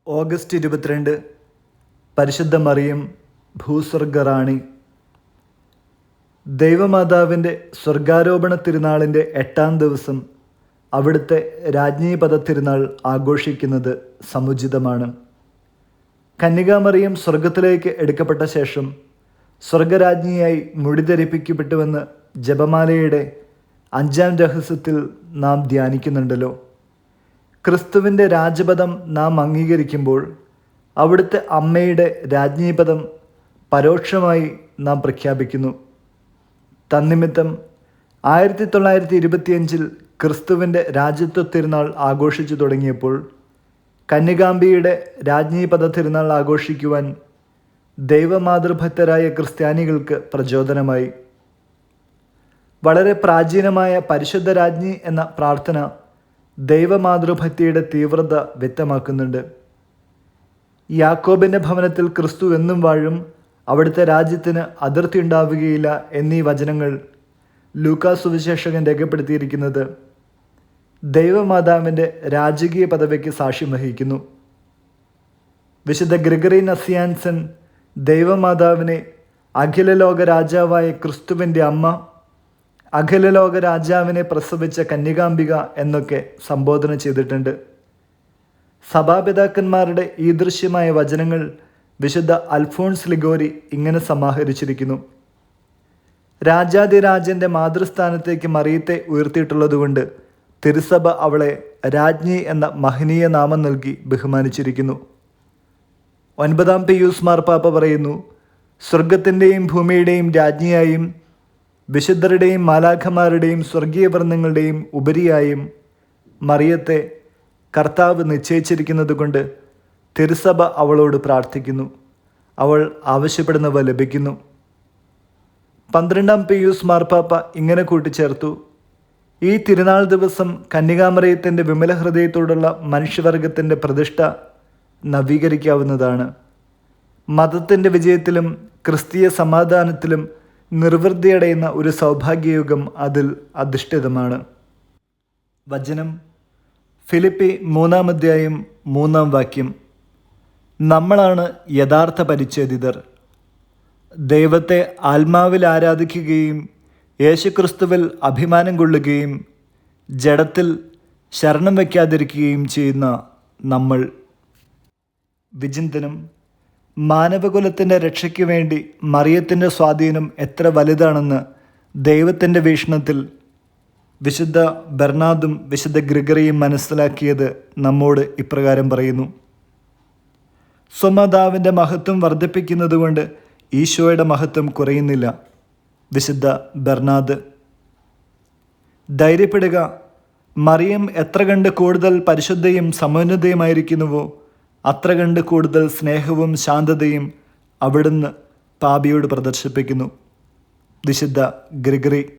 August 22 പരിശുദ്ധ മറിയം ഭൂസ്വർഗറാണി. ദൈവമാതാവിൻ്റെ സ്വർഗാരോപണ തിരുനാളിൻ്റെ 8-ാം ദിവസം അവിടുത്തെ രാജ്ഞീപദ തിരുനാൾ ആഘോഷിക്കുന്നത് സമുചിതമാണ്. കന്യകാമറിയം സ്വർഗത്തിലേക്ക് എടുക്കപ്പെട്ട ശേഷം സ്വർഗരാജ്ഞിയായി മുടിധരിപ്പിക്കപ്പെട്ടുവെന്ന് ജപമാലയുടെ 5-ാം രഹസ്യത്തിൽ നാം ധ്യാനിക്കുന്നുണ്ടല്ലോ. ക്രിസ്തുവിൻ്റെ രാജപദം നാം അംഗീകരിക്കുമ്പോൾ അവിടുത്തെ അമ്മയുടെ രാജ്ഞീപദം പരോക്ഷമായി നാം പ്രഖ്യാപിക്കുന്നു. തന്നിമിത്തം 1925 ക്രിസ്തുവിൻ്റെ രാജ്യത്വ തിരുനാൾ ആഘോഷിച്ചു തുടങ്ങിയപ്പോൾ കന്യകാംബിയുടെ രാജ്ഞീപദ തിരുനാൾ ആഘോഷിക്കുവാൻ ദൈവമാതൃഭക്തരായ ക്രിസ്ത്യാനികൾക്ക് പ്രചോദനമായി. വളരെ പ്രാചീനമായ പരിശുദ്ധ രാജ്ഞി എന്ന പ്രാർത്ഥന ദൈവമാതൃഭക്തിയുടെ തീവ്രത വ്യക്തമാക്കുന്നുണ്ട്. യാക്കോബിൻ്റെ ഭവനത്തിൽ ക്രിസ്തു എന്നും വാഴും, അവിടുത്തെ രാജ്യത്തിന് അതിർത്തി ഉണ്ടാവുകയില്ല എന്നീ വചനങ്ങൾ ലൂക്കാ സുവിശേഷകൻ രേഖപ്പെടുത്തിയിരിക്കുന്നത് ദൈവമാതാവിൻ്റെ രാജകീയ പദവിക്ക് സാക്ഷ്യം വഹിക്കുന്നു. വിശുദ്ധ ഗ്രിഗറി നസിയാൻസൻ ദൈവമാതാവിനെ അഖിലലോക രാജാവായ ക്രിസ്തുവിൻ്റെ അമ്മ, അഖിലലോക രാജാവിനെ പ്രസവിച്ച കന്യകാംബിക എന്നൊക്കെ സംബോധന ചെയ്തിട്ടുണ്ട്. സഭാപിതാക്കന്മാരുടെ ഈദൃശ്യമായ വചനങ്ങൾ വിശുദ്ധ അൽഫോൺസ് ലിഗോരി ഇങ്ങനെ സമാഹരിച്ചിരിക്കുന്നു: രാജാതിരാജൻ്റെ മാതൃസ്ഥാനത്തേക്ക് മറിയത്തെ ഉയർത്തിയിട്ടുള്ളതുകൊണ്ട് തിരുസഭ അവളെ രാജ്ഞി എന്ന മഹനീയ നാമം നൽകി ബഹുമാനിച്ചിരിക്കുന്നു. 9-ാം പിയൂസ് മാർപ്പാപ്പ പറയുന്നു, സ്വർഗത്തിൻ്റെയും ഭൂമിയുടെയും രാജ്ഞിയായും വിശുദ്ധരുടെയും മാലാഖമാരുടെയും സ്വർഗീയ വൃന്ദങ്ങളുടെയും ഉപരിയായും മറിയത്തെ കർത്താവ് നിശ്ചയിച്ചിരിക്കുന്നത് കൊണ്ട് തിരുസഭ അവളോട് പ്രാർത്ഥിക്കുന്നു, അവൾ ആവശ്യപ്പെടുന്നവ ലഭിക്കുന്നു. 12-ാം പിയൂസ് മാർപ്പാപ്പ ഇങ്ങനെ കൂട്ടിച്ചേർത്തു: ഈ തിരുനാൾ ദിവസം കന്യകാമറിയത്തിൻ്റെ വിമല ഹൃദയത്തോടുള്ള മനുഷ്യവർഗത്തിൻ്റെ പ്രതിഷ്ഠ നവീകരിക്കാവുന്നതാണ്. മതത്തിൻ്റെ വിജയത്തിലും ക്രിസ്തീയ സമാധാനത്തിലും നിർവൃതിയടയുന്ന ഒരു സൗഭാഗ്യയുഗം അതിൽ അധിഷ്ഠിതമാണ്. വചനം ഫിലിപ്പി 3-ാം അധ്യായം 3-ാം വാക്യം: നമ്മളാണ് യഥാർത്ഥ പരിച്ഛേദിതർ. ദൈവത്തെ ആത്മാവിൽ ആരാധിക്കുകയും യേശുക്രിസ്തുവിൽ അഭിമാനം കൊള്ളുകയും ജഡത്തിൽ ശരണം വയ്ക്കാതിരിക്കുകയും ചെയ്യുന്ന നമ്മൾ. വിചിന്തനം: മാനവകുലത്തിൻ്റെ രക്ഷയ്ക്ക് വേണ്ടി മറിയത്തിൻ്റെ സ്വാധീനം എത്ര വലുതാണെന്ന് ദൈവത്തിൻ്റെ വീക്ഷണത്തിൽ വിശുദ്ധ ബെർണാദും വിശുദ്ധ ഗ്രിഗറിയും മനസ്സിലാക്കിയത് നമ്മോട് ഇപ്രകാരം പറയുന്നു: സ്വമാതാവിൻ്റെ മഹത്വം വർദ്ധിപ്പിക്കുന്നതുകൊണ്ട് ഈശോയുടെ മഹത്വം കുറയുന്നില്ല. വിശുദ്ധ ബെർണാദ്. ധൈര്യപ്പെടുക, മറിയം എത്ര കണ്ട് കൂടുതൽ പരിശുദ്ധയും സമോന്നതയുമായിരിക്കുന്നുവോ അത്ര കണ്ട് കൂടുതൽ സ്നേഹവും ശാന്തതയും അവിടുന്ന് പാപിയോട് പ്രദർശിപ്പിക്കുന്നു. വിശുദ്ധ ഗ്രിഗറി.